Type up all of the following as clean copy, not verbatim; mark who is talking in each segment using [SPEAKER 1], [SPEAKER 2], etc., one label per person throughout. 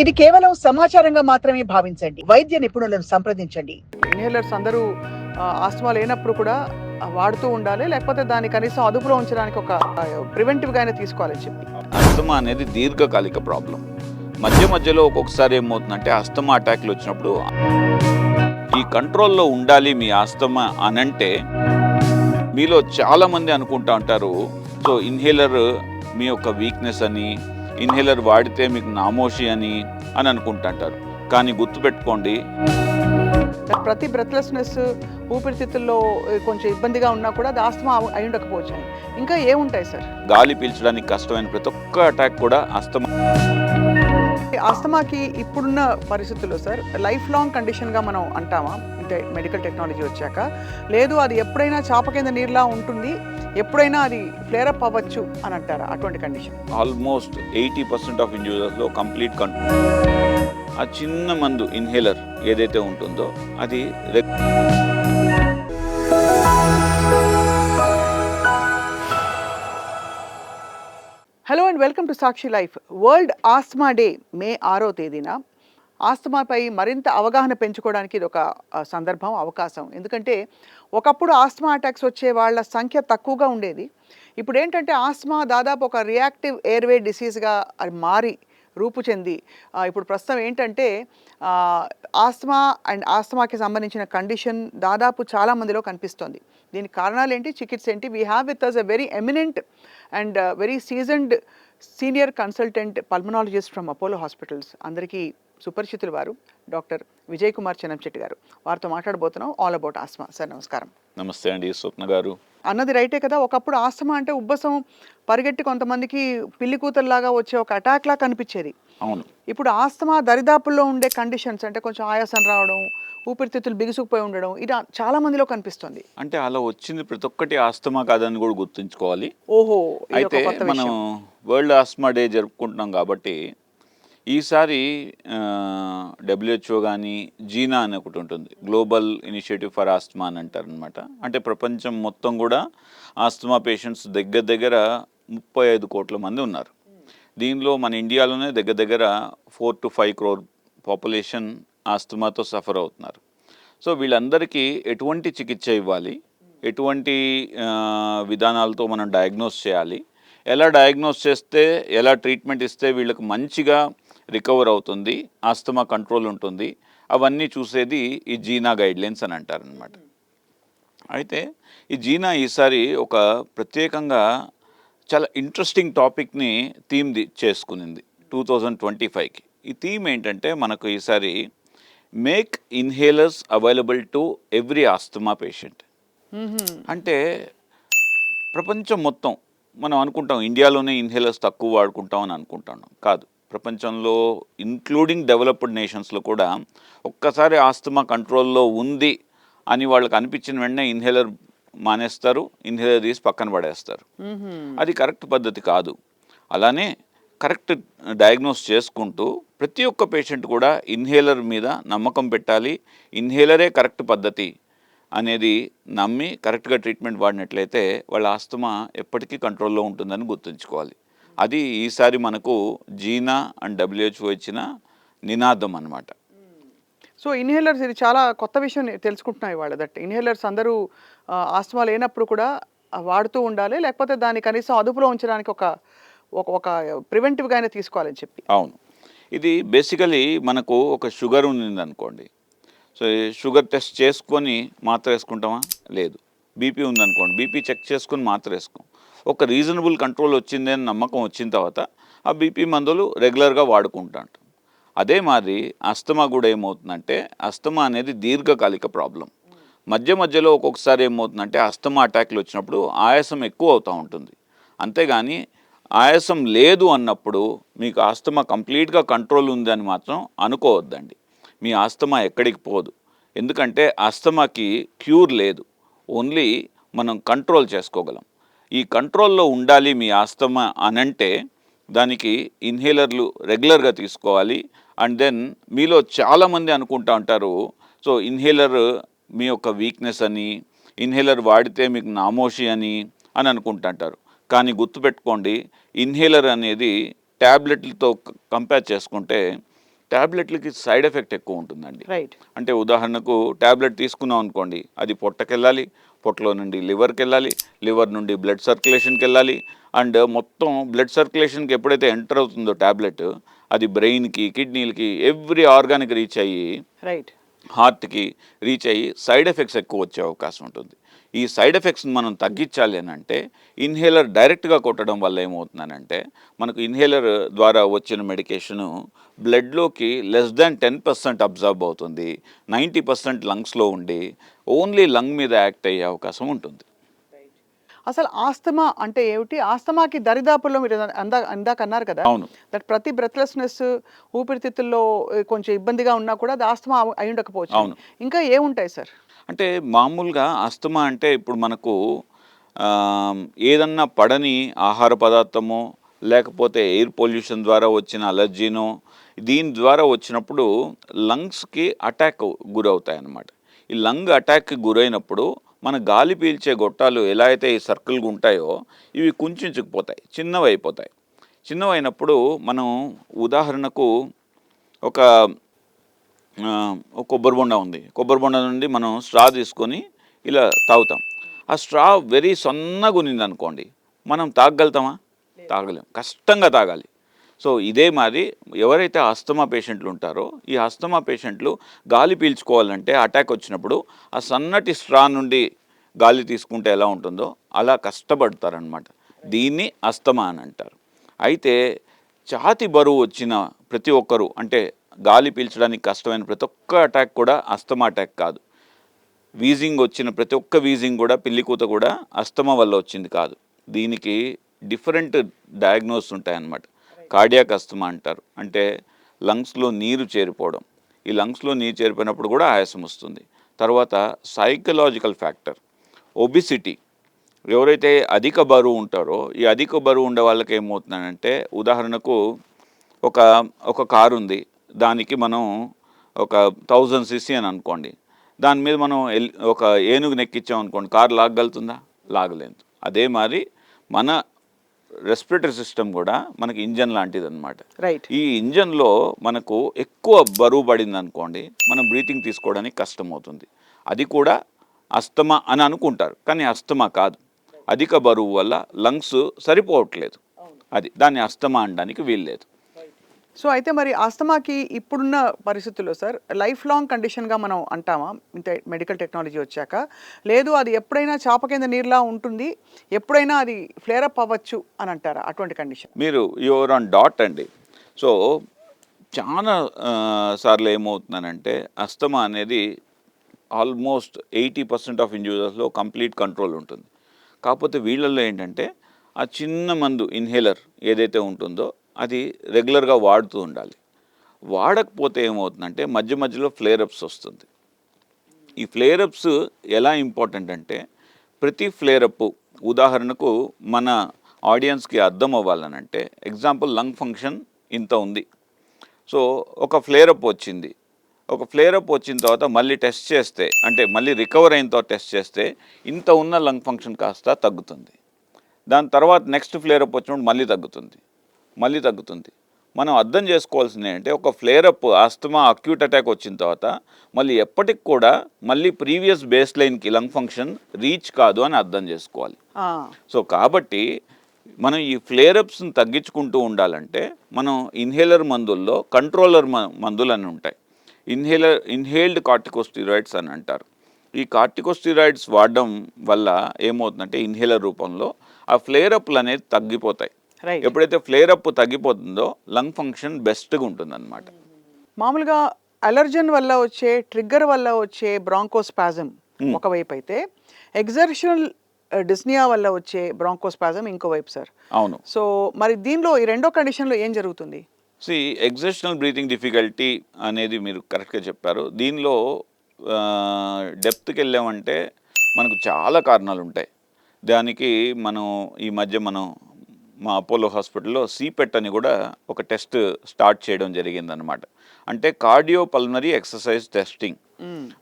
[SPEAKER 1] ఇది కేవలం సమాచారంగా మాత్రమే భావించండి. వైద్య నిపుణులను సంప్రదించండి.
[SPEAKER 2] ఇన్హేలర్స్ అందరూ ఆస్తమా లేనప్పుడు కూడా వాడుతూ ఉండాలి, లేకపోతే దాన్ని కనీసం అదుపులో ఉంచడానికి ఒక ప్రివెంటివ్గా అయినా తీసుకోవాలని చెప్పి.
[SPEAKER 3] అస్తమా అనేది దీర్ఘకాలిక ప్రాబ్లం. మధ్య మధ్యలో ఒక్కొక్కసారి ఏమవుతుందంటే అస్తమా అటాక్లు వచ్చినప్పుడు ఈ కంట్రోల్లో ఉండాలి మీ ఆస్తమా అనంటే మీలో చాలామంది అనుకుంటా ఉంటారు, సో ఇన్హేలర్ మీ యొక్క వీక్నెస్ అని, ఇన్హేలర్ వాడితే మీకు నామోషి అని అనుకుంటుంటారు. కానీ గుర్తుపెట్టుకోండి,
[SPEAKER 2] ప్రతి బ్రెత్లెస్నెస్, ఊపిరితిత్తుల్లో కొంచెం ఇబ్బందిగా ఉన్నా కూడా అది ఆస్తమా అయి ఉండకపోవచ్చు. ఇంకా ఏముంటాయి సార్?
[SPEAKER 3] గాలి పీల్చడానికి కష్టమైన ప్రతి ఒక్క అటాక్ కూడా ఆస్తమా.
[SPEAKER 2] ఆస్తమాకి ఇప్పుడున్న పరిస్థితుల్లో సార్ లైఫ్ లాంగ్ కండిషన్గా మనం అంటామా, అంటే మెడికల్ టెక్నాలజీ వచ్చాక? లేదు, అది ఎప్పుడైనా చాప కింద నీరులా ఉంటుంది, ఎప్పుడైనా అది ఫ్లేరప్ అవ్వచ్చు అని అంటారా అటువంటి కండిషన్?
[SPEAKER 3] ఆల్మోస్ట్ 80% ఆఫ్ ఇండివిజువల్స్లో కంప్లీట్ కంట్రోల్. ఆ చిన్న మందు ఇన్హేలర్ ఏదైతే ఉంటుందో అది
[SPEAKER 2] hello and welcome to Sakshi life. World asthma day May 6వ తేదీన ఆస్తమాపై మరింత అవగాహన పెంచుకోవడానికి ఇది ఒక సందర్భం, అవకాశం. ఎందుకంటే ఒకప్పుడు ఆస్తమా అటాక్స్ వచ్చే వాళ్ళ సంఖ్య తక్కువగా ఉండేది. ఇప్పుడు ఏంటంటే ఆస్తమా దాదాపు ఒక రియాక్టివ్ ఎయిర్వే డిసీజ్గా అది మారి రూపు చెంది ఇప్పుడు ప్రస్తుతం ఏంటంటే ఆస్తమా అండ్ ఆస్తమాకి సంబంధించిన కండిషన్ దాదాపు చాలామందిలో కనిపిస్తోంది. దీనికి కారణాలు ఏంటి, చికిత్స ఏంటి? We have with us a very eminent and very seasoned senior consultant pulmonologist from Apollo hospitals, అందరికీ సుపరిచితులు వారు, డాక్టర్ విజయ్ కుమార్ చెన్నంశెట్టి గారు. వారితో మాట్లాడబోతున్నాం ఆల్ అబౌట్ ఆస్తమా. సార్ నమస్కారం.
[SPEAKER 3] నమస్తే అండి స్వప్న గారు.
[SPEAKER 2] అన్నది రైటే కదా, ఒకప్పుడు ఆస్తమా అంటే ఉబ్బసం పరిగెట్టి కొంతమందికి పిల్లి కూతురులాగా వచ్చే ఒక అటాక్లా కనిపించేది.
[SPEAKER 3] అవును.
[SPEAKER 2] ఇప్పుడు ఆస్తమా దరిదాపుల్లో ఉండే కండిషన్స్ అంటే కొంచెం ఆయాసం రావడం, ఊపిరితిత్తులు బిగుసుకుపోయి ఉండడం, ఇది చాలా మందిలో కనిపిస్తుంది.
[SPEAKER 3] అంటే అలా వచ్చింది ప్రతి ఒక్కటి ఆస్తమా కాదని కూడా గుర్తుంచుకోవాలి.
[SPEAKER 2] ఓహో,
[SPEAKER 3] అయితే మనం వరల్డ్ ఆస్తమా డే జరుపుకుంటున్నాం కాబట్టి ఈసారి డబ్ల్యూహెచ్ఓ కానీ జీనా అని ఒకటి ఉంటుంది, గ్లోబల్ ఇనిషియేటివ్ ఫర్ ఆస్తమా అని అంటారనమాట. అంటే ప్రపంచం మొత్తం కూడా ఆస్తమా పేషెంట్స్ దగ్గర దగ్గర 35 కోట్ల మంది ఉన్నారు. దీనిలో మన ఇండియాలోనే దగ్గర దగ్గర 4 to 5 crore పాపులేషన్ ఆస్తమాతో సఫర్ అవుతున్నారు. సో వీళ్ళందరికీ ఎటువంటి చికిత్స ఇవ్వాలి, ఎటువంటి విధానాలతో మనం డయాగ్నోస్ చేయాలి, ఎలా డయాగ్నోస్ చేస్తే, ఎలా ట్రీట్మెంట్ ఇస్తే వీళ్ళకి మంచిగా రికవర్ అవుతుంది, ఆస్తమా కంట్రోల్ ఉంటుంది, అవన్నీ చూసేది ఈ జీనా గైడ్లైన్స్ అని అంటారనమాట. అయితే ఈ జీనా ఈసారి ఒక ప్రత్యేకంగా చాలా ఇంట్రెస్టింగ్ టాపిక్ని థీమ్ చేసుకునింది 2025కి. ఈ థీమ్ ఏంటంటే మనకు ఈసారి make inhalers available to every asthma patient. అంటే ప్రపంచం మొత్తం మనం అనుకుంటాం ఇండియాలోనే ఇన్హేలర్స్ తక్కువ వాడుకుంటాం అని అనుకుంటున్నాం. కాదు, ప్రపంచంలో ఇంక్లూడింగ్ డెవలప్డ్ నేషన్స్లో కూడా ఒక్కసారి ఆస్తమా కంట్రోల్లో ఉంది అని వాళ్ళకి అనిపించిన వెంటనే ఇన్హేలర్ మానేస్తారు, ఇన్హేలర్ తీసి పక్కన పడేస్తారు. అది కరెక్ట్ పద్ధతి కాదు. అలానే కరెక్ట్ డయాగ్నోస్ చేసుకుంటూ ప్రతి ఒక్క పేషెంట్ కూడా ఇన్హేలర్ మీద నమ్మకం పెట్టాలి, ఇన్హేలరే కరెక్ట్ పద్ధతి అనేది నమ్మి కరెక్ట్గా ట్రీట్మెంట్ వాడినట్లయితే వాళ్ళ ఆస్తమా ఎప్పటికీ కంట్రోల్లో ఉంటుందని గుర్తుంచుకోవాలి. అది ఈసారి మనకు జీనా అండ్ డబ్ల్యూహెచ్ఓ ఇచ్చిన నినాదం అన్నమాట.
[SPEAKER 2] సో ఇన్హేలర్స్, ఇది చాలా కొత్త విషయం తెలుసుకుంటున్నాయి వాళ్ళ. దట్ ఇన్హేలర్స్ అందరూ ఆస్తమా లేనప్పుడు కూడా వాడుతూ ఉండాలి, లేకపోతే దాన్ని కనీసం అదుపులో ఉంచడానికి ఒక ఒక ప్రివెంటివ్గా అయినా తీసుకోవాలని చెప్పి.
[SPEAKER 3] అవును. ఇది బేసికలీ మనకు ఒక షుగర్ ఉంది అనుకోండి, సో షుగర్ టెస్ట్ చేసుకొని మాత్ర వేసుకుంటామా? లేదు. బీపీ ఉందనుకోండి, బీపీ చెక్ చేసుకొని మాత్ర వేసుకోం. ఒక రీజనబుల్ కంట్రోల్ వచ్చింది అని నమ్మకం వచ్చిన తర్వాత ఆ బీపీ మందులు రెగ్యులర్గా వాడుకుంటా ఉంటాం. అదే మాదిరి అస్తమా కూడా ఏమవుతుందంటే, అస్తమా అనేది దీర్ఘకాలిక ప్రాబ్లం. మధ్య మధ్యలో ఒక్కొక్కసారి ఏమవుతుందంటే అస్తమా అటాక్లు వచ్చినప్పుడు ఆయాసం ఎక్కువ అవుతూ ఉంటుంది. అంతేగాని ఆయాసం లేదు అన్నప్పుడు మీకు ఆస్తమా కంప్లీట్గా కంట్రోల్ ఉందని మాత్రం అనుకోవద్దండి. మీ ఆస్తమా ఎక్కడికి పోదు. ఎందుకంటే ఆస్తమాకి క్యూర్ లేదు, ఓన్లీ మనం కంట్రోల్ చేసుకోగలం. ఈ కంట్రోల్లో ఉండాలి మీ ఆస్తమా అనంటే దానికి ఇన్హేలర్లు రెగ్యులర్గా తీసుకోవాలి. అండ్ దెన్ మీలో చాలామంది అనుకుంటా ఉంటారు, సో ఇన్హేలర్ మీ యొక్క వీక్నెస్ అని, ఇన్హేలర్ వాడితే మీకు నామోషి అని అనుకుంటుంటారు. కానీ గుర్తుపెట్టుకోండి, ఇన్హేలర్ అనేది ట్యాబ్లెట్లతో కంపేర్ చేసుకుంటే ట్యాబ్లెట్లకి సైడ్ ఎఫెక్ట్ ఎక్కువ ఉంటుందండి.
[SPEAKER 2] రైట్.
[SPEAKER 3] అంటే ఉదాహరణకు ట్యాబ్లెట్ తీసుకున్నాం అనుకోండి, అది పొట్టకెళ్ళాలి, పొట్టలో నుండి లివర్కి వెళ్ళాలి, లివర్ నుండి బ్లడ్ సర్క్యులేషన్కి వెళ్ళాలి. అండ్ మొత్తం బ్లడ్ సర్క్యులేషన్కి ఎప్పుడైతే ఎంటర్ అవుతుందో ట్యాబ్లెట్, అది బ్రెయిన్కి, కిడ్నీలకి, ఎవ్రీ ఆర్గానికి రీచ్ అయ్యి
[SPEAKER 2] రైట్.
[SPEAKER 3] హార్ట్కి రీచ్ అయ్యి సైడ్ ఎఫెక్ట్స్ ఎక్కువ వచ్చే అవకాశం ఉంటుంది. ఈ సైడ్ ఎఫెక్ట్స్ని మనం తగ్గించాలి అని అంటే ఇన్హేలర్ డైరెక్ట్గా కొట్టడం వల్ల ఏమవుతుందనంటే మనకు ఇన్హేలర్ ద్వారా వచ్చిన మెడికేషను బ్లడ్లోకి లెస్ దాన్ 10% అబ్జర్వ్ అవుతుంది. 90% లంగ్స్లో ఉండి ఓన్లీ లంగ్ మీద యాక్ట్ అయ్యే అవకాశం ఉంటుంది.
[SPEAKER 2] అసలు ఆస్తమా అంటే ఏమిటి? ఆస్తమాకి దరిదాపుల్లో మీరు ఇందాక అన్నారు కదా,
[SPEAKER 3] అవును.
[SPEAKER 2] దట్ ప్రతి బ్రెత్లెస్నెస్, ఊపిరితిత్తుల్లో కొంచెం ఇబ్బందిగా ఉన్నా కూడా అది ఆస్తమా అయి ఉండకపోవచ్చు.
[SPEAKER 3] అవును.
[SPEAKER 2] ఇంకా ఏముంటాయి సార్?
[SPEAKER 3] అంటే మామూలుగా ఆస్తమా అంటే ఇప్పుడు మనకు ఏదన్నా పడని ఆహార పదార్థమో లేకపోతే ఎయిర్ పొల్యూషన్ ద్వారా వచ్చిన అలర్జీనో దీని ద్వారా వచ్చినప్పుడు లంగ్స్కి అటాక్ గురవుతాయి అన్నమాట. ఈ లంగ్ అటాక్కి గురైనప్పుడు మన గాలి పీల్చే గొట్టాలు ఎలా అయితే ఈ సర్కిల్గా ఉంటాయో ఇవి కుంచుకుపోతాయి, చిన్నవి అయిపోతాయి. చిన్నవైనప్పుడు మనం ఉదాహరణకు ఒక కొబ్బరి బొండ ఉంది, కొబ్బరి బొండ నుండి మనం స్ట్రా తీసుకొని ఇలా తాగుతాం. ఆ స్ట్రా వెరీ సన్నగా ఉన్నింది అనుకోండి, మనం తాగలుగుతామా? తాగలేం, కష్టంగా తాగాలి. సో ఇదే మాది ఎవరైతే ఆస్తమా పేషెంట్లు ఉంటారో ఈ ఆస్తమా పేషెంట్లు గాలి పీల్చుకోవాలంటే అటాక్ వచ్చినప్పుడు ఆ సన్నటి స్ట్రా నుండి గాలి తీసుకుంటే ఎలా ఉంటుందో అలా కష్టపడతారనమాట. దీన్ని ఆస్తమా అని అంటారు. అయితే ఛాతి బరువు వచ్చిన ప్రతి ఒక్కరు, అంటే గాలి పీల్చడానికి కష్టమైన ప్రతి ఒక్క అటాక్ కూడా ఆస్తమా అటాక్ కాదు. వీజింగ్ వచ్చిన ప్రతి ఒక్క వీజింగ్ కూడా, పిల్లికూత కూడా ఆస్తమా వల్ల వచ్చింది కాదు. దీనికి డిఫరెంట్ డయాగ్నోస్ ఉంటాయన్నమాట. కార్డియాక్ ఆస్తమా అంటారు, అంటే లంగ్స్లో నీరు చేరిపోవడం. ఈ లంగ్స్లో నీరు చేరిపోయినప్పుడు కూడా ఆయాసం వస్తుంది. తర్వాత సైకలాజికల్ ఫ్యాక్టర్, ఒబిసిటీ. ఎవరైతే అధిక బరువు ఉంటారో ఈ అధిక బరువు ఉండే వాళ్ళకి ఏమవుతుందంటే ఉదాహరణకు ఒక కారు ఉంది, దానికి మనం ఒక 1000 cc అని అనుకోండి, దాని మీద మనం ఒక ఏనుగు నెక్కించాం అనుకోండి, కారు లాగలుగుతుందా? లాగలేదు. అదే మరి మన రెస్పిరేటరీ సిస్టమ్ కూడా మనకి ఇంజన్ లాంటిది అనమాట.
[SPEAKER 2] రైట్.
[SPEAKER 3] ఈ ఇంజన్లో మనకు ఎక్కువ బరువు పడింది అనుకోండి, మనం బ్రీతింగ్ తీసుకోవడానికి కష్టం అవుతుంది. అది కూడా ఆస్తమా అని అనుకుంటారు, కానీ ఆస్తమా కాదు. అధిక బరువు వల్ల లంగ్స్ సరిపోవట్లేదు, అది దాన్ని ఆస్తమా అనడానికి వీల్లేదు.
[SPEAKER 2] సో అయితే మరి ఆస్తమాకి ఇప్పుడున్న పరిస్థితుల్లో సార్ లైఫ్ లాంగ్ కండిషన్గా మనం అంటామా ఇంత మెడికల్ టెక్నాలజీ వచ్చాక? లేదు అది ఎప్పుడైనా చాప కింద నీరులా ఉంటుంది, ఎప్పుడైనా అది ఫ్లేరప్ అవ్వచ్చు అని అంటారా అటువంటి కండిషన్?
[SPEAKER 3] మీరు యువర్ ఆన్ డాట్ అండి. సో చాలా సార్లు ఏమవుతుందనంటే ఆస్తమా అనేది ఆల్మోస్ట్ 80% ఆఫ్ ఇండివిజువల్స్లో కంప్లీట్ కంట్రోల్ ఉంటుంది. కాకపోతే వీళ్ళల్లో ఏంటంటే ఆ చిన్న మందు ఇన్హేలర్ ఏదైతే ఉంటుందో అది రెగ్యులర్గా వాడుతూ ఉండాలి. వాడకపోతే ఏమవుతుందంటే మధ్య మధ్యలో ఫ్లేరప్స్ వస్తుంది. ఈ ఫ్లేరప్స్ ఎలా ఇంపార్టెంట్ అంటే ప్రతి ఫ్లేరప్ ఉదాహరణకు మన ఆడియన్స్కి అర్థం అవ్వాలనంటే ఎగ్జాంపుల్ లంగ్ ఫంక్షన్ ఇంత ఉంది. సో ఒక ఫ్లేరప్ వచ్చింది, ఒక ఫ్లేరప్ వచ్చిన తర్వాత మళ్ళీ టెస్ట్ చేస్తే, అంటే మళ్ళీ రికవర్ అయిన తర్వాత టెస్ట్ చేస్తే ఇంత ఉన్న లంగ్ ఫంక్షన్ కాస్త తగ్గుతుంది. దాని తర్వాత నెక్స్ట్ ఫ్లేరప్ వచ్చినప్పుడు మళ్ళీ తగ్గుతుంది. మనం అర్థం చేసుకోవాల్సింది ఏంటంటే ఒక ఫ్లేరప్ ఆస్తమా అక్యూట్ అటాక్ వచ్చిన తర్వాత మళ్ళీ ఎప్పటికి కూడా మళ్ళీ ప్రీవియస్ బేస్ లైన్కి లంగ్ ఫంక్షన్ రీచ్ కాదు అని అర్థం చేసుకోవాలి. సో కాబట్టి మనం ఈ ఫ్లేరప్స్ని తగ్గించుకుంటూ ఉండాలంటే మనం ఇన్హేలర్ మందుల్లో కంట్రోలర్ మందులు అని ఉంటాయి. ఇన్హేల్డ్ కార్టికోస్టిరాయిడ్స్ అని అంటారు. ఈ కార్టికోస్టిరాయిడ్స్ వాడడం వల్ల ఏమవుతుందంటే ఇన్హేలర్ రూపంలో ఆ ఫ్లేరప్లు అనేది తగ్గిపోతాయి. ఎప్పుడైతే ఫ్లేరప్ తగ్గిపోతుందో లంగ్ ఫంక్షన్ బెస్ట్గా ఉంటుందన్నమాట.
[SPEAKER 2] మామూలుగా అలర్జన్ వల్ల వచ్చే, ట్రిగ్గర్ వల్ల వచ్చే బ్రాంకోస్పాజం ఒకవైపు అయితే, ఎగ్జర్షనల్ డిస్నియా వల్ల వచ్చే బ్రాంకోస్పాజం ఇంకోవైపు సార్.
[SPEAKER 3] అవును.
[SPEAKER 2] సో మరి దీనిలో ఈ రెండో కండిషన్లో ఏం జరుగుతుంది?
[SPEAKER 3] ఎగ్జర్షనల్ బ్రీతింగ్ డిఫికల్టీ అనేది మీరు కరెక్ట్గా చెప్పారు. దీనిలో డెప్త్కి వెళ్ళామంటే మనకు చాలా కారణాలు ఉంటాయి. దానికి ఈ మధ్య మా అపోలో హాస్పిటల్లో సిపెట్ అని కూడా ఒక టెస్ట్ స్టార్ట్ చేయడం జరిగిందనమాట. అంటే కార్డియో పల్మనరీ ఎక్సర్సైజ్ టెస్టింగ్.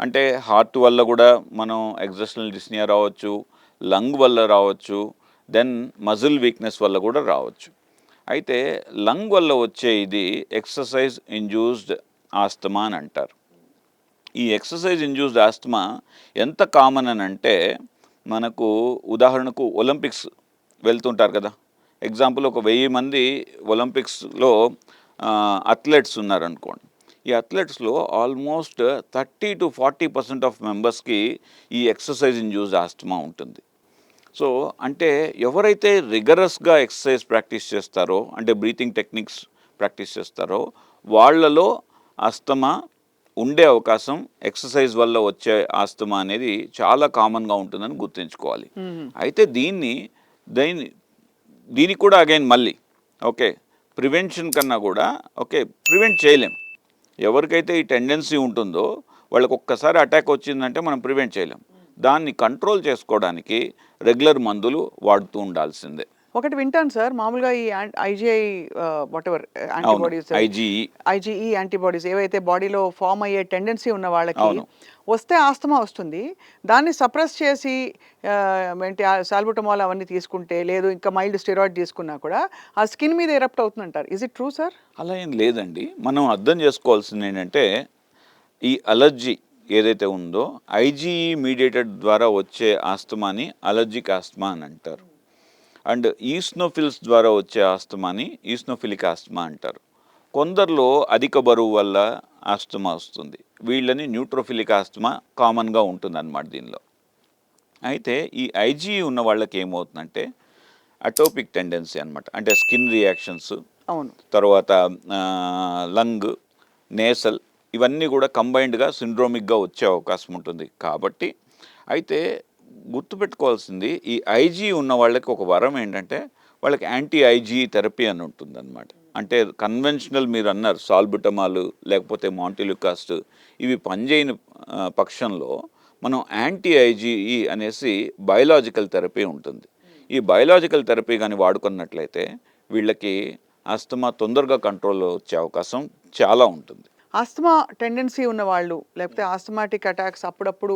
[SPEAKER 3] అంటే హార్ట్ వల్ల కూడా మనం ఎగ్జర్షనల్ డిస్నియా రావచ్చు, లంగ్ వల్ల రావచ్చు, దెన్ మజిల్ వీక్నెస్ వల్ల కూడా రావచ్చు. అయితే లంగ్ వల్ల వచ్చే ఇది ఎక్సర్సైజ్ ఇండ్యూస్డ్ ఆస్తమా అని అంటారు. ఈ ఎక్సర్సైజ్ ఇండ్యూస్డ్ ఆస్తమా ఎంత కామన్ అని అంటే, మనకు ఉదాహరణకు ఒలింపిక్స్ వెళ్తుంటారు కదా, ఎగ్జాంపుల్ ఒక 1000 మంది ఒలింపిక్స్లో అథ్లెట్స్ ఉన్నారనుకోండి. ఈ అథ్లెట్స్లో ఆల్మోస్ట్ 30-40% ఆఫ్ మెంబర్స్కి ఈ ఎక్సర్సైజ్ ఇండ్యూస్డ్ ఆస్తమా ఉంటుంది. సో అంటే ఎవరైతే రిగరస్గా ఎక్సర్సైజ్ ప్రాక్టీస్ చేస్తారో, అంటే బ్రీతింగ్ టెక్నిక్స్ ప్రాక్టీస్ చేస్తారో, వాళ్ళలో ఆస్తమా ఉండే అవకాశం, ఎక్సర్సైజ్ వల్ల వచ్చే ఆస్తమా అనేది చాలా కామన్గా ఉంటుందని గుర్తుంచుకోవాలి. అయితే దీనికి కూడా అగైన్ మళ్ళీ ఓకే, ప్రివెన్షన్ కన్నా కూడా ఓకే, ప్రివెంట్ చేయలేం. ఎవరికైతే ఈ టెండెన్సీ ఉంటుందో వాళ్ళకి ఒక్కసారి అటాక్ వచ్చిందంటే మనం ప్రివెంట్ చేయలేం. దాన్ని కంట్రోల్ చేసుకోవడానికి రెగ్యులర్ మందులు వాడుతూ ఉండాల్సిందే.
[SPEAKER 2] ఒకటి వింటాను సార్, మామూలుగా ఈ IGI whatever antibodies, IgE antibodies ఏవైతే బాడీలో ఫామ్ అయ్యే టెండెన్సీ ఉన్న వాళ్ళకి వస్తే ఆస్తమా వస్తుంది, దాన్ని సప్రెస్ చేసి ఏంటి సాల్బుటమాల్ అవన్నీ తీసుకుంటే, లేదు ఇంకా మైల్డ్ స్టెరాయిడ్ తీసుకున్నా కూడా ఆ స్కిన్ మీద ఎరప్ట్ అవుతుందంటారు. Is it true sir?
[SPEAKER 3] అలా ఏం లేదండి. మనం అర్థం చేసుకోవాల్సింది ఏంటంటే, ఈ అలర్జీ ఏదైతే ఉందో ఐజీఈ మీడియేటెడ్ ద్వారా వచ్చే ఆస్తమాని అలర్జిక్ ఆస్తమా అని అంటారు. అండ్ ఈస్నోఫిల్స్ ద్వారా వచ్చే ఆస్తమాని ఈస్నోఫిలిక్ ఆస్తమా అంటారు. కొందరిలో అధిక బరువు వల్ల ఆస్తమా వస్తుంది, వీళ్ళని న్యూట్రోఫిలిక్ ఆస్తమా కామన్గా ఉంటుంది అన్నమాట దీనిలో. అయితే ఈ ఐజీఈ ఉన్న వాళ్ళకి ఏమవుతుందంటే అటోపిక్ టెండెన్సీ అనమాట, అంటే స్కిన్ రియాక్షన్స్, తర్వాత లంగ్, నేసల్, ఇవన్నీ కూడా కంబైన్డ్గా సిండ్రోమిక్గా వచ్చే అవకాశం ఉంటుంది. కాబట్టి అయితే గుర్తుపెట్టుకోవాల్సింది, ఈ ఐజీ ఉన్న వాళ్ళకి ఒక వరం ఏంటంటే వాళ్ళకి యాంటీ ఐజీ థెరపీ అని ఉంటుంది అనమాట. అంటే కన్వెన్షనల్ మీరు అన్నారు సాల్బుటమాలు లేకపోతే మాంటిల్యూకాస్ట్, ఇవి పనిచేయని పక్షంలో మనం యాంటీ ఐజీఈ అనేసి బయలాజికల్ థెరపీ ఉంటుంది. ఈ బయలాజికల్ థెరపీ కానీ వాడుకున్నట్లయితే వీళ్ళకి ఆస్తమా తొందరగా కంట్రోల్లో వచ్చే అవకాశం చాలా ఉంటుంది.
[SPEAKER 2] ఆస్తమా టెండెన్సీ ఉన్న వాళ్ళు, లేకపోతే ఆస్తమాటిక్ అటాక్స్ అప్పుడప్పుడు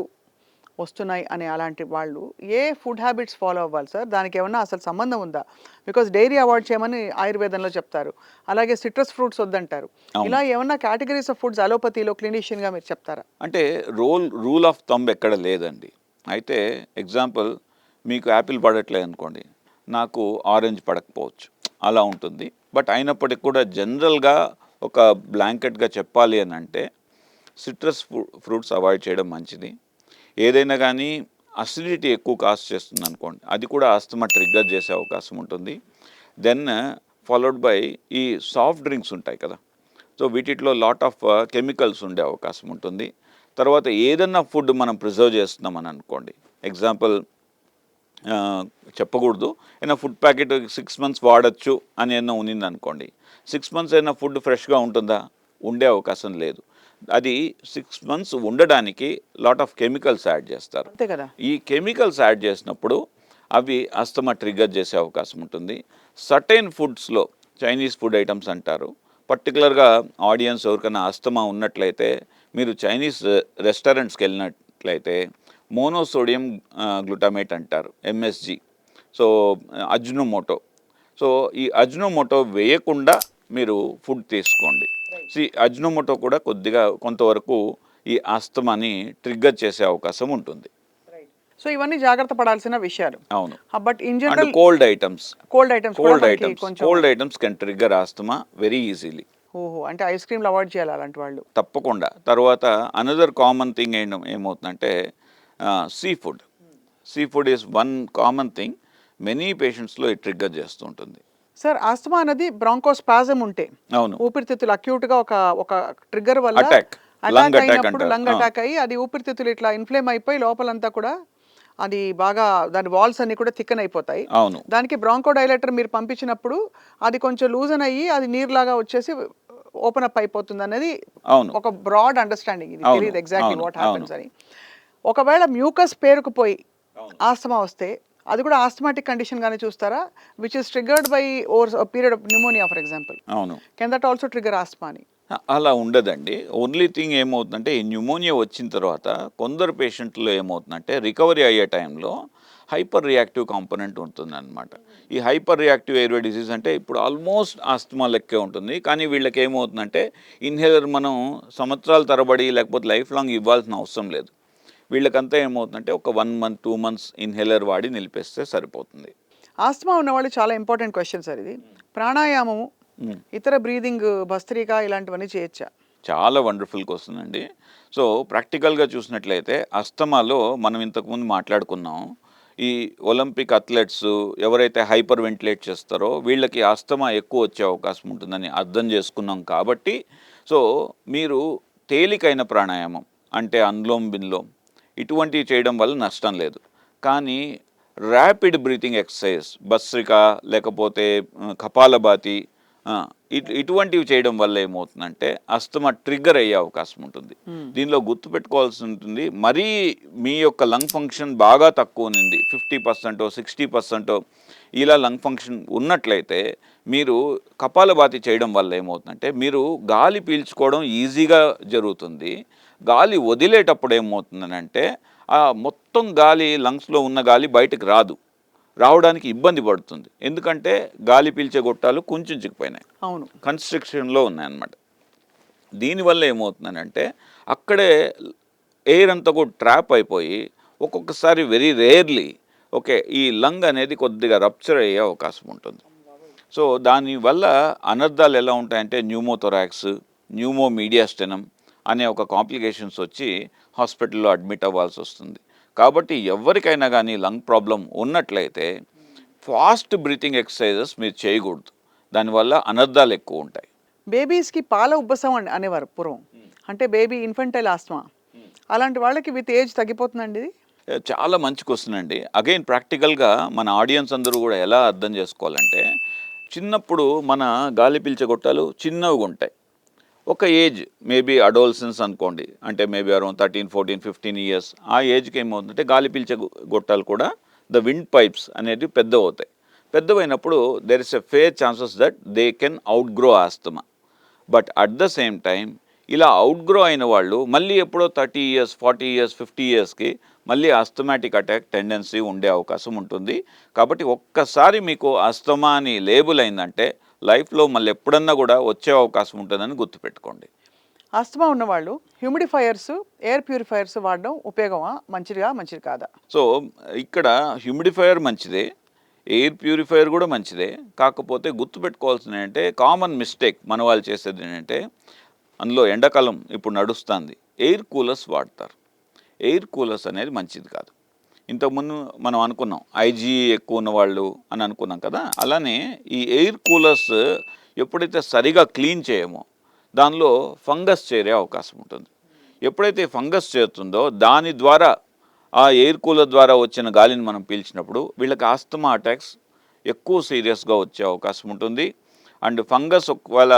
[SPEAKER 2] వస్తున్నాయి అనే అలాంటి వాళ్ళు ఏ ఫుడ్ హ్యాబిట్స్ ఫాలో అవ్వాలి సార్? దానికి ఏమన్నా అసలు సంబంధం ఉందా? బికాస్ డైరీ అవాయిడ్ చేయమని ఆయుర్వేదంలో చెప్తారు, అలాగే సిట్రస్ ఫ్రూట్స్ వద్దంటారు. ఇలా ఏమన్నా కేటగిరీస్ ఆఫ్ ఫుడ్స్ అలోపతిలో క్లినిషియన్గా మీరు చెప్తారా?
[SPEAKER 3] అంటే రూల్ ఆఫ్ థంబ్ ఎక్కడ లేదండి. అయితే ఎగ్జాంపుల్, మీకు యాపిల్ పడట్లేదు అనుకోండి, నాకు ఆరెంజ్ పడకపోవచ్చు, అలా ఉంటుంది. బట్ అయినప్పటికీ కూడా జనరల్గా ఒక బ్లాంకెట్గా చెప్పాలి అని అంటే సిట్రస్ ఫ్రూట్స్ అవాయిడ్ చేయడం మంచిది. ఏదైనా కానీ అసిడిటీ ఎక్కువ కాస్ట్ చేస్తుంది అనుకోండి, అది కూడా ఆస్తమా ట్రిగ్గర్ చేసే అవకాశం ఉంటుంది. దెన్ ఫాలోడ్ బై ఈ సాఫ్ట్ డ్రింక్స్ ఉంటాయి కదా, సో వీటిలో లాట్ ఆఫ్ కెమికల్స్ ఉండే అవకాశం ఉంటుంది. తర్వాత ఏదన్నా ఫుడ్ మనం ప్రిజర్వ్ చేస్తున్నామని అనుకోండి, ఎగ్జాంపుల్ చెప్పకూడదు, ఏదైనా ఫుడ్ ప్యాకెట్ 6 months వాడచ్చు అని ఏమన్నా ఉన్నింది అనుకోండి, 6 months అయినా ఫుడ్ ఫ్రెష్గా ఉంటుందా? ఉండే అవకాశం లేదు. అది 6 months ఉండడానికి లాట్ ఆఫ్ కెమికల్స్ యాడ్ చేస్తారు.
[SPEAKER 2] అంతే కదా. ఈ
[SPEAKER 3] కెమికల్స్ యాడ్ చేసినప్పుడు అవి ఆస్తమా ట్రిగ్గర్ చేసే అవకాశం ఉంటుంది. సర్టెన్ ఫుడ్స్లో, చైనీస్ ఫుడ్ ఐటమ్స్ అంటారు, పర్టికులర్గా ఆడియన్స్ ఎవరికైనా ఆస్తమా ఉన్నట్లయితే మీరు చైనీస్ రెస్టారెంట్స్కి వెళ్ళినట్లయితే మోనోసోడియం గ్లూటామేట్ అంటారు, ఎంఎస్జి, సో అజ్నోమోటో, సో ఈ అజ్నోమోటో వేయకుండా మీరు ఫుడ్ తీసుకోండి. అజ్నోమోటో కూడా కొంతవరకు ఈ ఆస్తమాని ట్రిగ్గర్ చేసే అవకాశం ఉంటుంది.
[SPEAKER 2] సో ఇవన్నీ జాగ్రత్త పడాల్సిన విషయాలు.
[SPEAKER 3] అవును.
[SPEAKER 2] But in general
[SPEAKER 3] cold items can trigger asthma very easily.
[SPEAKER 2] ఓహో, అంటే ఐస్ క్రీమ్లు అవాయిడ్ చేయాలి అలాంటి వాళ్ళు?
[SPEAKER 3] తప్పకుండా. తర్వాత అనదర్ కామన్ థింగ్ ఏమవుతుందంటే sea food is one common thing, many పేషెంట్స్లో ఇది ట్రిగ్గర్ చేస్తూ ఉంటుంది.
[SPEAKER 2] సార్, ఆస్తమా అనేది బ్రాంకోస్పాజమ్ ఉంటే,
[SPEAKER 3] అవును,
[SPEAKER 2] ఊపిరితిత్తులు అక్యూట్గా ఒక ట్రిగ్గర్ వల్ల అటాక్ అయినప్పుడు, లంగ్ అటాక్ అయ్యి అది ఊపిరితిత్తులు ఇట్లా ఇన్ఫ్లేమ్ అయిపోయి లోపలంతా కూడా అది బాగా దాని వాల్స్ అన్ని కూడా థిక్కన్ అయిపోతాయి.
[SPEAKER 3] అవును.
[SPEAKER 2] దానికి బ్రాంకోడైలేటర్ మీరు పంపించినప్పుడు అది కొంచెం లూజన్ అయ్యి అది నీరులాగా వచ్చేసి ఓపెన్ అప్ అయిపోతుంది అనేది ఒక బ్రాడ్ అండర్స్టాండింగ్. ఇది తెలియదు ఎగ్జాక్ట్లీ వాట్ హ్యాపెన్స్ అని. ఒకవేళ మ్యూకస్ పేరుకుపోయి ఆస్తమా వస్తే అది కూడా ఆస్థమాటిక్ కండిషన్ గానే చూస్తారా, which is triggered by over period of pneumonia for example?
[SPEAKER 3] అవును.
[SPEAKER 2] Can that also trigger asthma అని?
[SPEAKER 3] అలా ఉండదండి. ఓన్లీ థింగ్ ఏమవుతుందంటే, ఈ న్యూమోనియా వచ్చిన తర్వాత కొందరు పేషెంట్లో ఏమవుతుందంటే రికవరీ అయ్యే టైంలో హైపర్ రియాక్టివ్ కాంపోనెంట్ ఉంటుంది అనమాట. ఈ హైపర్ రియాక్టివ్ ఎయిర్వే డిసీజ్ అంటే ఇప్పుడు ఆల్మోస్ట్ ఆస్తమా లెక్కే ఉంటుంది. కానీ వీళ్ళకి ఏమవుతుందంటే ఇన్హేలర్ మనం సంవత్సరాల తరబడి లేకపోతే లైఫ్ లాంగ్ ఇవ్వాల్సిన అవసరం లేదు. వీళ్ళకంతా ఏమవుతుందంటే ఒక 1 మంత్ 2 మంత్స్ ఇన్హేలర్ వాడి నిలిపేస్తే సరిపోతుంది.
[SPEAKER 2] ఆస్తమా ఉన్నవాళ్ళు చాలా ఇంపార్టెంట్ క్వశ్చన్ సార్ ఇది. ప్రాణాయామము, ఇతర బ్రీదింగ్, భస్త్రిక ఇలాంటివన్నీ చేయొచ్చా?
[SPEAKER 3] చాలా వండర్ఫుల్ క్వశ్చన్ అండి. సో ప్రాక్టికల్గా చూసినట్లయితే అస్తమాలో మనం ఇంతకుముందు మాట్లాడుకున్నాం, ఈ ఒలింపిక్ అథ్లెట్స్ ఎవరైతే హైపర్ వెంటిలేట్ చేస్తారో వీళ్ళకి అస్తమా ఎక్కువ వచ్చే అవకాశం ఉంటుందని అర్థం చేసుకున్నాం. కాబట్టి సో మీరు తేలికైన ప్రాణాయామం అంటే అనులోమ్ విలోమ్ ఇటువంటివి చేయడం వల్ల నష్టం లేదు. కానీ ర్యాపిడ్ బ్రీతింగ్ ఎక్సర్సైజ్, భస్త్రిక లేకపోతే కపాలభాతి ఇటువంటివి చేయడం వల్ల ఏమవుతుందంటే అస్తమా ట్రిగ్గర్ అయ్యే అవకాశం ఉంటుంది. దీనిలో గుర్తుపెట్టుకోవాల్సి ఉంటుంది, మరీ మీ యొక్క లంగ్ ఫంక్షన్ బాగా తక్కువ ఉంది, 50% 60% ఇలా లంగ్ ఫంక్షన్ ఉన్నట్లయితే మీరు కపాలభాతి చేయడం వల్ల ఏమవుతుందంటే మీరు గాలి పీల్చుకోవడం ఈజీగా జరుగుతుంది. గాలి వదిలేటప్పుడు ఏమవుతుందనంటే ఆ మొత్తం గాలి లంగ్స్లో ఉన్న గాలి బయటకు రావడానికి ఇబ్బంది పడుతుంది. ఎందుకంటే గాలి పీల్చే గొట్టాలు కొంచెం చిక్కిపోయినాయి,
[SPEAKER 2] అవును,
[SPEAKER 3] కన్స్ట్రక్షన్లో ఉన్నాయన్నమాట. దీనివల్ల ఏమవుతుందనంటే అక్కడే ఎయిర్ అంతా కూడా ట్రాప్ అయిపోయి ఒక్కొక్కసారి వెరీ రేర్లీ ఈ లంగ్ అనేది కొద్దిగా రప్చర్ అయ్యే అవకాశం ఉంటుంది. సో దానివల్ల అనర్థాలు ఎలా ఉంటాయంటే న్యూమోథొరాక్స్, న్యూమో మీడియాస్టెనం అనే ఒక కాంప్లికేషన్స్ వచ్చి హాస్పిటల్లో అడ్మిట్ అవ్వాల్సి వస్తుంది. కాబట్టి ఎవరికైనా కానీ లంగ్ ప్రాబ్లం ఉన్నట్లయితే ఫాస్ట్ బ్రీతింగ్ ఎక్సర్సైజెస్ మీరు చేయకూడదు, దానివల్ల అనర్థాలు ఎక్కువ ఉంటాయి.
[SPEAKER 2] బేబీస్కి పాల ఉబ్బసం అనేవారు పూర్వం, అంటే బేబీ ఇన్ఫెంటైల్ ఆస్తమా, అలాంటి వాళ్ళకి విత్ ఏజ్ తగ్గిపోతుందండి ఇది?
[SPEAKER 3] చాలా మంచి క్వశ్చన్ అండి. అగైన్ ప్రాక్టికల్గా మన ఆడియన్స్ అందరూ కూడా ఎలా అర్థం చేసుకోవాలంటే, చిన్నప్పుడు మన గాలి పీల్చే గొట్టాలు చిన్నవిగా ఉంటాయి. ఒక ఏజ్ మేబీ అడోల్సెన్స్ అనుకోండి, అంటే మేబీ అరౌండ్ 13, 14, 15 ఇయర్స్ ఆ ఏజ్కి ఏమవుతుందంటే గాలి పీల్చే గొట్టాలు కూడా ద విండ్ పైప్స్ అనేది పెద్దవవుతాయి. పెద్దవైనప్పుడు there is a fair chances that they can outgrow asthma. But at the same time ఇలా అవుట్ గ్రో అయిన వాళ్ళు మళ్ళీ ఎప్పుడో 30 ఇయర్స్ 40 ఇయర్స్ 50 ఇయర్స్కి మళ్ళీ ఆస్తమాటిక్ అటాక్ టెండెన్సీ ఉండే అవకాశం ఉంటుంది. కాబట్టి ఒక్కసారి మీకు ఆస్తమా అని లేబుల్ అయిందంటే లైఫ్లో మళ్ళీ ఎప్పుడన్నా కూడా వచ్చే అవకాశం ఉంటుందని గుర్తుపెట్టుకోండి.
[SPEAKER 2] ఆస్తమా ఉన్నవాళ్ళు హ్యూమిడిఫైయర్స్, ఎయిర్ ప్యూరిఫైయర్స్ వాడడం ఉపయోగమా, మంచిది కాదా?
[SPEAKER 3] సో ఇక్కడ హ్యూమిడిఫైయర్ మంచిదే, ఎయిర్ ప్యూరిఫైయర్ కూడా మంచిదే. కాకపోతే గుర్తుపెట్టుకోవాల్సింది ఏంటంటే కామన్ మిస్టేక్ మన వాళ్ళు చేసేది ఏంటంటే, అందులో ఎండాకాలం ఇప్పుడు నడుస్తుంది, ఎయిర్ కూలర్స్ వాడతారు. ఎయిర్ కూలర్స్ అనేది మంచిది కాదు. ఇంతకుముందు మనం అనుకున్నాం ఐజీ ఎక్కువ ఉన్నవాళ్ళు అని అనుకున్నాం కదా, అలానే ఈ ఎయిర్ కూలర్స్ ఎప్పుడైతే సరిగా క్లీన్ చేయమో దానిలో ఫంగస్ చేరే అవకాశం ఉంటుంది. ఎప్పుడైతే ఫంగస్ చేరుతుందో దాని ద్వారా ఆ ఎయిర్ కూలర్ ద్వారా వచ్చిన గాలిని మనం పీల్చినప్పుడు వీళ్ళకి ఆస్తమా అటాక్స్ ఎక్కువ సీరియస్గా వచ్చే అవకాశం ఉంటుంది. అండ్ ఫంగస్ ఒకవేళ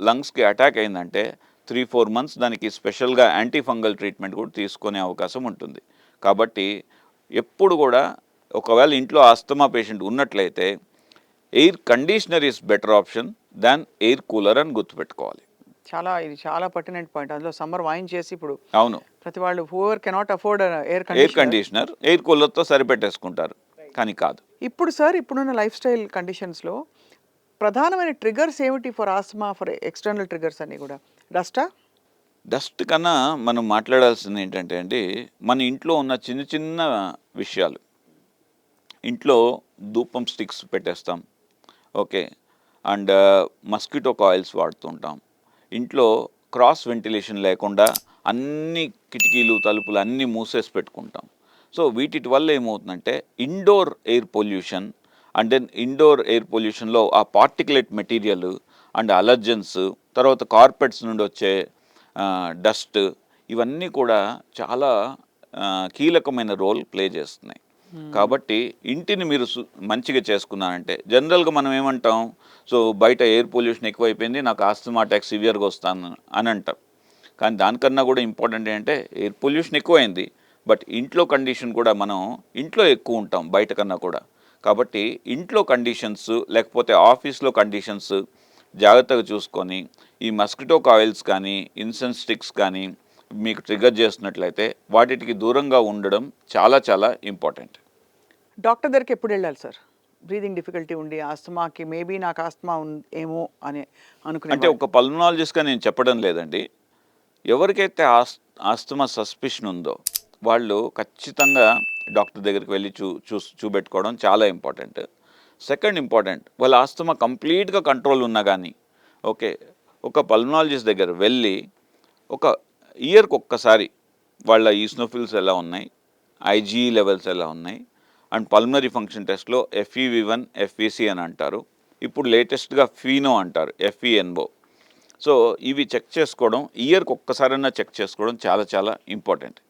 [SPEAKER 3] లంగ్స్కి అటాక్ అయిందంటే 3-4 మంత్స్ దానికి స్పెషల్గా యాంటీ ఫంగల్ ట్రీట్మెంట్ కూడా తీసుకునే అవకాశం ఉంటుంది. కాబట్టి ఎప్పుడు కూడా ఒకవేళ ఇంట్లో ఆస్తమా పేషెంట్ ఉన్నట్లయితే air conditioner is better option than air cooler అని గుర్తుపెట్టుకోవాలి.
[SPEAKER 2] ఇది చాలా పర్టినెంట్ పాయింట్. అందులో సమ్మర్ వాయించేసి ఇప్పుడు
[SPEAKER 3] అవును
[SPEAKER 2] ప్రతి వాళ్ళు whoever cannot afford air
[SPEAKER 3] conditioner air కూలర్తో సరిపెట్టేసుకుంటారు, కానీ కాదు.
[SPEAKER 2] ఇప్పుడు సార్ ఇప్పుడున్న లైఫ్ స్టైల్ కండిషన్స్లో ప్రధానమైన ట్రిగర్స్ ఏమిటి for asthma, for external triggers అన్నీ కూడా? డస్ట్
[SPEAKER 3] కన్నా మనం మాట్లాడాల్సింది ఏంటంటే అండి, మన ఇంట్లో ఉన్న చిన్న చిన్న విషయాలు. ఇంట్లో ధూపం స్టిక్స్ పెట్టేస్తాం, అండ్ మస్కిటో కాయిల్స్ వాడుతుంటాం. ఇంట్లో క్రాస్ వెంటిలేషన్ లేకుండా అన్ని కిటికీలు తలుపులు అన్నీ మూసేసి పెట్టుకుంటాం. సో వీటి వల్ల ఏమవుతుందంటే indoor air pollution, and then indoor air పొల్యూషన్లో ఆ పార్టికులేట్ మెటీరియల్ అండ్ అలర్జెన్స్, తర్వాత కార్పెట్స్ నుండి వచ్చే డస్ట్, ఇవన్నీ కూడా చాలా కీలకమైన రోల్ ప్లే చేస్తున్నాయి. కాబట్టి ఇంటిని మీరు మంచిగా చేసుకున్నారంటే, జనరల్గా మనం ఏమంటాం, సో బయట ఎయిర్ పొల్యూషన్ ఎక్కువైపోయింది, నాకు ఆస్తమా అటాక్ సివియర్గా వస్తాను అని అంటాం. కానీ దానికన్నా కూడా ఇంపార్టెంట్ ఏంటంటే ఎయిర్ పొల్యూషన్ ఎక్కువైంది, బట్ ఇంట్లో కండిషన్ కూడా మనం ఇంట్లో ఎక్కువ ఉంటాం బయట కన్నా కూడా. కాబట్టి ఇంట్లో కండిషన్స్ లేకపోతే ఆఫీస్లో కండిషన్స్ జాగ్రత్తగా చూసుకొని ఈ మస్కిటో కాయిల్స్ కానీ ఇన్సెన్స్ స్టిక్స్ కానీ మీకు ట్రిగర్ చేస్తున్నట్లయితే వాటికి దూరంగా ఉండడం చాలా చాలా ఇంపార్టెంట్.
[SPEAKER 2] డాక్టర్ దగ్గరికి ఎప్పుడు వెళ్ళాలి సార్? బ్రీదింగ్ డిఫికల్టీ ఉండి ఆస్తమాకి మేబీ నాకు ఆస్తమా ఏమో అని అనుకునే
[SPEAKER 3] అంటే ఒక పల్మనాలజిస్ట్గా నేను చెప్పడం లేదండి. ఎవరికైతే ఆస్తమా సస్పిషన్ ఉందో వాళ్ళు ఖచ్చితంగా డాక్టర్ దగ్గరికి వెళ్ళి చూపెట్టుకోవడం చాలా ఇంపార్టెంట్. సెకండ్ ఇంపార్టెంట్, వాళ్ళ ఆస్తమా కంప్లీట్గా కంట్రోల్ ఉన్నా కానీ ఓకే, ఒక పల్మనాలజిస్ట్ దగ్గర వెళ్ళి ఒక ఇయర్కి ఒక్కసారి వాళ్ళ ఈస్నోఫిల్స్ ఎలా ఉన్నాయి, ఐజీ లెవెల్స్ ఎలా ఉన్నాయి, అండ్ పల్మనరీ ఫంక్షన్ టెస్ట్లో FEV1 FVC అని అంటారు, ఇప్పుడు లేటెస్ట్గా ఫీనో అంటారు, FENO. సో ఇవి చెక్ చేసుకోవడం, ఇయర్కి ఒక్కసారైనా చెక్ చేసుకోవడం చాలా చాలా ఇంపార్టెంట్.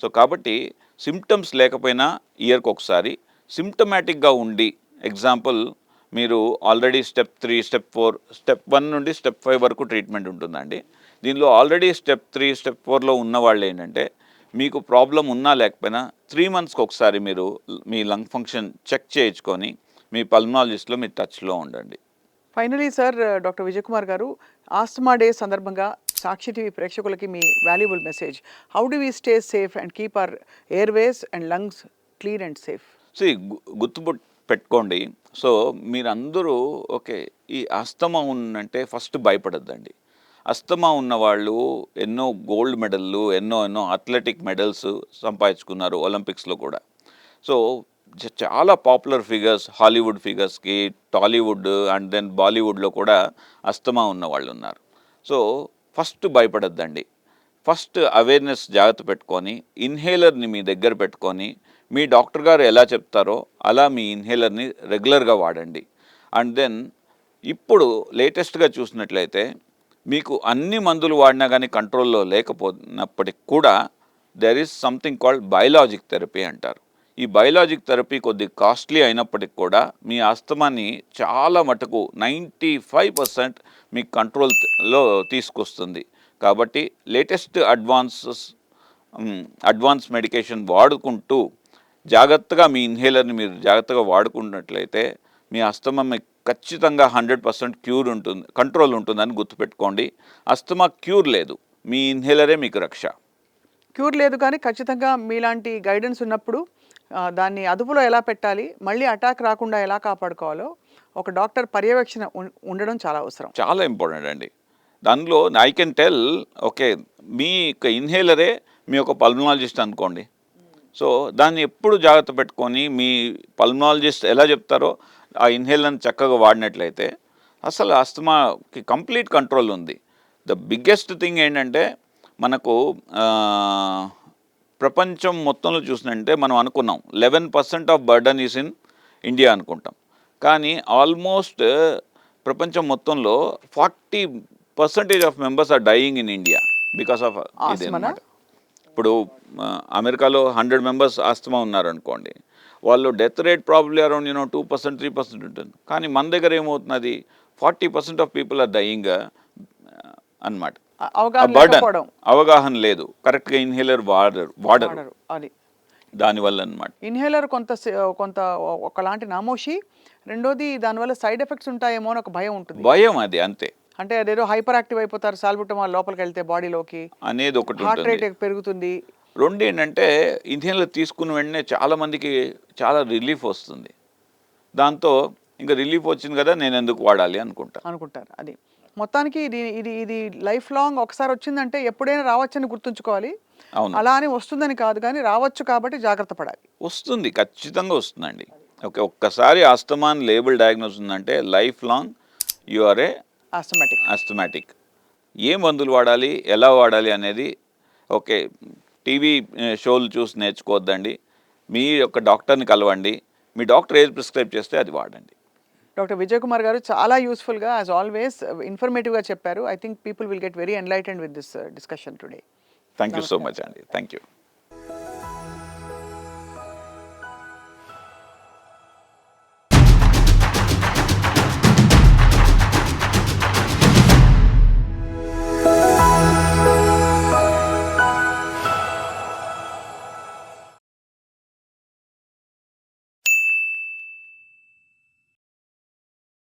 [SPEAKER 3] సో కాబట్టి సిమ్టమ్స్ లేకపోయినా ఇయర్కి ఒకసారి, సిమ్టమాటిక్గా ఉండి, ఎగ్జాంపుల్ మీరు ఆల్రెడీ స్టెప్ 3, స్టెప్ 4, స్టెప్ 1 నుండి స్టెప్ 5 వరకు ట్రీట్మెంట్ ఉంటుందండి. దీనిలో ఆల్రెడీ స్టెప్ 3, స్టెప్ 4లో ఉన్న వాళ్ళు ఏంటంటే మీకు ప్రాబ్లం ఉన్నా లేకపోయినా 3 మంత్స్కి ఒకసారి మీరు మీ లంగ్ ఫంక్షన్ చెక్ చేయించుకొని మీ పల్మనాలజిస్ట్లో మీరు టచ్లో ఉండండి.
[SPEAKER 2] Finally sir, doctor Vijay Kumar గారు, ఆస్తమా డే సందర్భంగా సాక్షి టీవీ ప్రేక్షకులకి మీ valuable message. How do we stay safe and keep our airways and lungs clean and safe?
[SPEAKER 3] పెట్టుకోండి. సో మీరందరూ ఓకే, ఈ ఆస్తమా ఉందంటే ఫస్ట్ భయపడద్దండి. అస్తమా ఉన్నవాళ్ళు ఎన్నో గోల్డ్ మెడల్లు, ఎన్నో అథ్లెటిక్ మెడల్స్ సంపాదించుకున్నారు ఒలింపిక్స్లో కూడా. సో చాలా పాపులర్ ఫిగర్స్, హాలీవుడ్ ఫిగర్స్కి, టాలీవుడ్ అండ్ దెన్ బాలీవుడ్లో కూడా అస్తమా ఉన్న వాళ్ళు ఉన్నారు. సో ఫస్ట్ భయపడద్దండి. ఫస్ట్ అవేర్నెస్ జాగ్రత్త పెట్టుకొని ఇన్హేలర్ని మీ దగ్గర పెట్టుకొని మీ డాక్టర్ గారు ఎలా చెప్తారో అలా మీ ఇన్హేలర్ని రెగ్యులర్గా వాడండి. అండ్ దెన్ ఇప్పుడు లేటెస్ట్గా చూసినట్లయితే మీకు అన్ని మందులు వాడినా కానీ కంట్రోల్లో లేకపోయినప్పటికి కూడా there is something called biologic therapy అంటారు. ఈ బయోలాజిక్ థెరపీ కొద్ది కాస్ట్లీ అయినప్పటికి కూడా మీ ఆస్తమాని చాలా మటుకు 95% మీ కంట్రోల్లో తీసుకొస్తుంది. కాబట్టి లేటెస్ట్ అడ్వాన్స్ మెడికేషన్ వాడుకుంటూ జాగ్రత్తగా మీ ఇన్హేలర్ని మీరు జాగ్రత్తగా వాడుకున్నట్లయితే మీ ఆస్తమా మీకు ఖచ్చితంగా 100% క్యూర్ ఉంటుంది, కంట్రోల్ ఉంటుందని గుర్తుపెట్టుకోండి. ఆస్తమా క్యూర్ లేదు, మీ ఇన్హేలరే మీకు రక్ష.
[SPEAKER 2] క్యూర్ లేదు కానీ ఖచ్చితంగా మీలాంటి గైడెన్స్ ఉన్నప్పుడు దాన్ని అదుపులో ఎలా పెట్టాలి, మళ్ళీ అటాక్ రాకుండా ఎలా కాపాడుకోవాలో ఒక డాక్టర్ పర్యవేక్షణ ఉండడం చాలా అవసరం,
[SPEAKER 3] చాలా ఇంపార్టెంట్ అండి. దానిలో ఐ కెన్ టెల్, ఓకే, మీ యొక్క ఇన్హేలరే మీ యొక్క పల్మనాలజిస్ట్ అనుకోండి. సో దాన్ని ఎప్పుడు జాగ్రత్త పెట్టుకొని మీ పల్మనాలజిస్ట్ ఎలా చెప్తారో ఆ ఇన్హేలర్ని చక్కగా వాడినట్లయితే అసలు ఆస్తమాకి కంప్లీట్ కంట్రోల్ ఉంది. ద బిగ్గెస్ట్ థింగ్ ఏంటంటే మనకు ప్రపంచం మొత్తంలో చూసినంటే మనం అనుకున్నాం 11% of burden is in India అనుకుంటాం, కానీ ఆల్మోస్ట్ ప్రపంచం మొత్తంలో 40% of members are dying in India because of ఇది అన్నమాట. ఇప్పుడు అమెరికాలో 100 మెంబర్స్ ఆస్తమా ఉన్నారనుకోండి, వాళ్ళు డెత్ రేట్ ప్రాబ్లీ అరౌండ్ 2%, 3% ఉంటుంది. కానీ మన దగ్గర ఏమవుతున్నది, 40% ఆఫ్ పీపుల్ ఆర్ డైయింగ్ అన్నమాట. అవగాహన లేదు, కరెక్ట్గా ఇన్హేలర్ వాడరు
[SPEAKER 2] అది
[SPEAKER 3] దానివల్ల అన్నమాట.
[SPEAKER 2] ఇన్హేలర్ కొంత ఒకలాంటి నామోషి, రెండోది దానివల్ల సైడ్ ఎఫెక్ట్స్ ఉంటాయేమో అని ఒక భయం ఉంటుంది.
[SPEAKER 3] భయం అది అంతే.
[SPEAKER 2] అంటే అదేదో హైపర్ యాక్టివ్ అయిపోతారు, సాల్బుటమాల్ లోపలికి వెళ్తే బాడీలోకి
[SPEAKER 3] అనేది ఒకటి,
[SPEAKER 2] హార్ట్ రేట్ పెరుగుతుంది.
[SPEAKER 3] రెండు ఏంటంటే ఇన్హేలర్ తీసుకున్న వెంటనే చాలామందికి చాలా రిలీఫ్ వస్తుంది, దాంతో ఇంకా రిలీఫ్ వచ్చింది కదా నేను ఎందుకు వాడాలి అనుకుంటారు. అది మొత్తానికి ఇది లైఫ్ లాంగ్ ఒకసారి వచ్చిందంటే ఎప్పుడైనా రావచ్చని గుర్తుంచుకోవాలి. అవును,
[SPEAKER 2] అలా అని వస్తుందని కాదు, కానీ రావచ్చు కాబట్టి జాగ్రత్త పడాలి.
[SPEAKER 3] వస్తుంది, ఖచ్చితంగా వస్తుందండి. ఓకే, ఒక్కసారి ఆస్తమాన్ లేబుల్ డయాగ్నోస్ ఉందంటే life long you are a asthmatic. ఏ మందులు వాడాలి, ఎలా వాడాలి అనేది ఓకే టీవీ షోలు చూసి నేర్చుకోవద్దండి. మీ యొక్క డాక్టర్ని కలవండి, మీ డాక్టర్ ఏది ప్రిస్క్రైబ్ చేస్తే అది వాడండి.
[SPEAKER 2] డాక్టర్ విజయ్ కుమార్ గారు చాలా యూస్ఫుల్గా, యాజ్ ఆల్వేస్ ఇన్ఫర్మేటివ్గా చెప్పారు. I think people will get very enlightened with this discussion today.
[SPEAKER 3] Thank you so much అండి. Thank you.